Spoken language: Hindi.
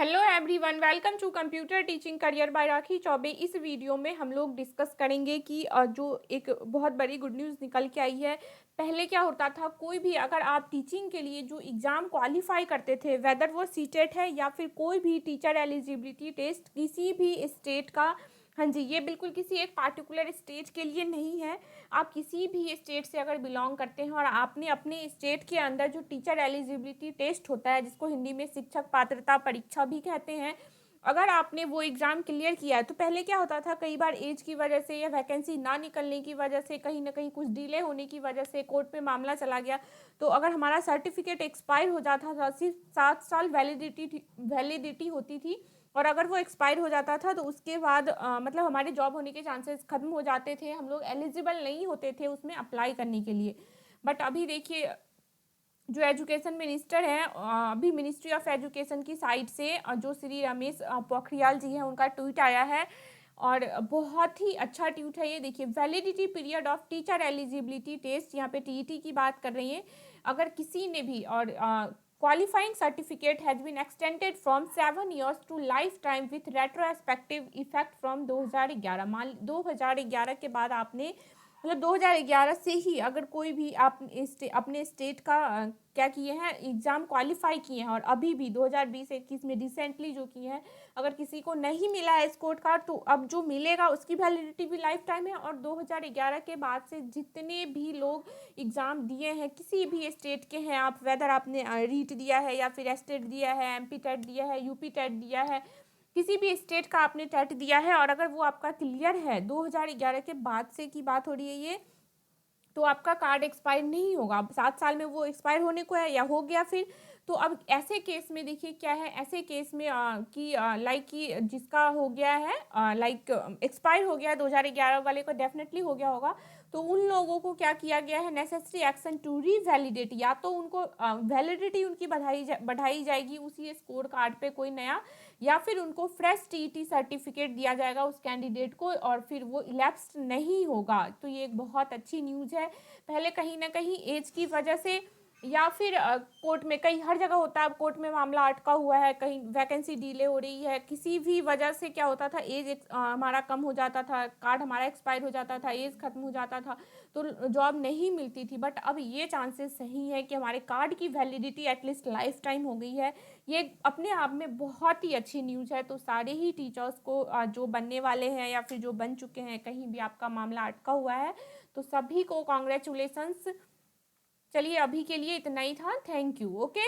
Hello everyone, welcome to computer teaching career by Rakhi Chaubey. इस वीडियो में हम लोग डिस्कस करेंगे कि जो एक बहुत बड़ी गुड न्यूज़ निकल के आई है। पहले क्या होता था, कोई भी अगर आप टीचिंग के लिए जो एग्ज़ाम क्वालिफाई करते थे, वेदर वो सीटेट है या फिर कोई भी टीचर एलिजिबिलिटी टेस्ट किसी भी स्टेट का, हाँ जी, ये बिल्कुल किसी एक पार्टिकुलर स्टेट के लिए नहीं है। आप किसी भी स्टेट से अगर बिलोंग करते हैं और आपने अपने स्टेट के अंदर जो टीचर एलिजिबिलिटी टेस्ट होता है, जिसको हिंदी में शिक्षक पात्रता परीक्षा भी कहते हैं, अगर आपने वो एग्ज़ाम क्लियर किया है, तो पहले क्या होता था, कई बार एज की वजह से या वैकेंसी ना निकलने की वजह से, कहीं ना कहीं कुछ डिले होने की वजह से कोर्ट में मामला चला गया, तो अगर हमारा सर्टिफिकेट एक्सपायर हो जाता था, सिर्फ 7 साल वैलिडिटी होती थी, और अगर वो एक्सपायर हो जाता था तो उसके बाद मतलब हमारे जॉब होने के चांसेस खत्म हो जाते थे, हम लोग एलिजिबल नहीं होते थे उसमें अप्लाई करने के लिए। बट अभी देखिए, जो एजुकेशन मिनिस्टर हैं, अभी मिनिस्ट्री ऑफ एजुकेशन की साइड से जो श्री रमेश पोखरियाल जी हैं, उनका ट्वीट आया है और बहुत ही अच्छा ट्वीट है ये। देखिए, validity period of teacher eligibility test, यहाँ पे टीईटी की बात कर रही हैं। अगर किसी ने भी और qualifying certificate has been extended from 7 years to life time with retrospective effect from 2011। मान 2011 के बाद आपने, मतलब 2011 से ही अगर कोई भी आप अपने स्टेट का क्या किए हैं, एग्ज़ाम क्वालिफाई किए हैं, और अभी भी 2020-21 में रिसेंटली जो किए हैं, अगर किसी को नहीं मिला है स्कोर कार्ड, तो अब जो मिलेगा उसकी वैलिडिटी भी लाइफ टाइम है। और 2011 के बाद से जितने भी लोग एग्ज़ाम दिए हैं, किसी भी स्टेट के हैं आप, वेदर आपने रीट दिया है या फिर एस्टेट दिया है, एमपी टेट दिया है, यूपी टेट दिया है, किसी भी स्टेट का आपने टेट दिया है, और अगर वो आपका क्लियर है, 2011 के बाद से की बात हो रही है ये, तो आपका कार्ड एक्सपायर नहीं होगा। अब 7 साल में वो एक्सपायर होने को है या हो गया फिर। तो अब ऐसे केस में देखिए क्या है, ऐसे केस में कि लाइक कि जिसका हो गया है, लाइक एक्सपायर हो गया 2011 वाले को डेफिनेटली हो गया होगा, तो उन लोगों को क्या किया गया है, नेसेसरी एक्शन टू रीवैलिडेट, या तो उनको वैलिडिटी उनकी बढ़ाई जाएगी उसी स्कोर कार्ड पे कोई नया, या फिर उनको फ्रेश टीईटी सर्टिफिकेट दिया जाएगा उस कैंडिडेट को, और फिर वो इलेप्स नहीं होगा। तो ये एक बहुत अच्छी न्यूज़ है। पहले कहीं ना कहीं एज की वजह से या फिर कोर्ट में, कई हर जगह होता है, अब कोर्ट में मामला अटका हुआ है, कहीं वैकेंसी डिले हो रही है, किसी भी वजह से क्या होता था, एज हमारा कम हो जाता था, कार्ड हमारा एक्सपायर हो जाता था, एज खत्म हो जाता था, तो जॉब नहीं मिलती थी। बट अब ये चांसेस सही है कि हमारे कार्ड की वैलिडिटी एटलीस्ट लाइफ टाइम हो गई है। ये अपने आप में बहुत ही अच्छी न्यूज़ है। तो सारे ही टीचर्स को जो बनने वाले हैं या फिर जो बन चुके हैं, कहीं भी आपका मामला अटका हुआ है, तो सभी को कॉन्ग्रेचुलेशंस। चलिए, अभी के लिए इतना ही था। Thank you. ओके।